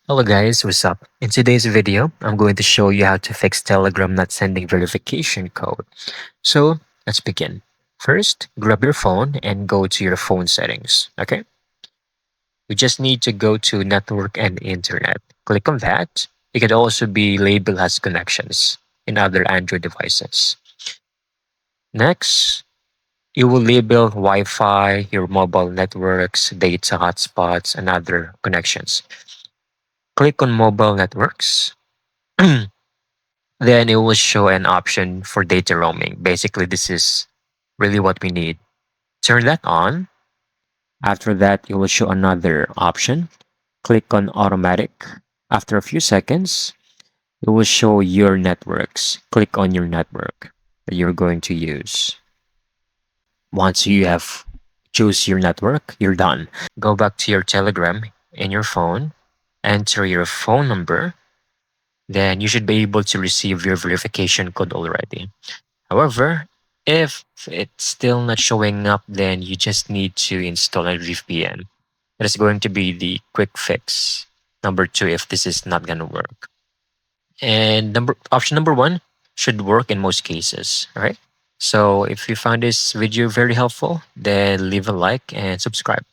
Hello guys, what's up? In today's video, I'm going to show you how to fix Telegram not sending verification code. So let's begin. First, grab your phone and go to your phone settings. Okay? We just need to go to network and internet. Click on that. It could also be labeled as connections in other Android devices. Next, you will label Wi-Fi, your mobile networks, data hotspots, and other connections. Click on mobile networks. Then it will show an option for data roaming. Basically, this is really what we need. Turn that on. After that, it will show another option. Click on automatic. After a few seconds, it will show your networks. Click on your network that you're going to use. Once you have choose your network, you're done. Go back to your Telegram in your phone, enter your phone number, then you should be able to receive your verification code already. However, if it's still not showing up, then you just need to install a VPN. That is going to be the quick fix. Number two, if this is not gonna work. And option number one should work in most cases. All right. So if you found this video very helpful, then leave a like and subscribe.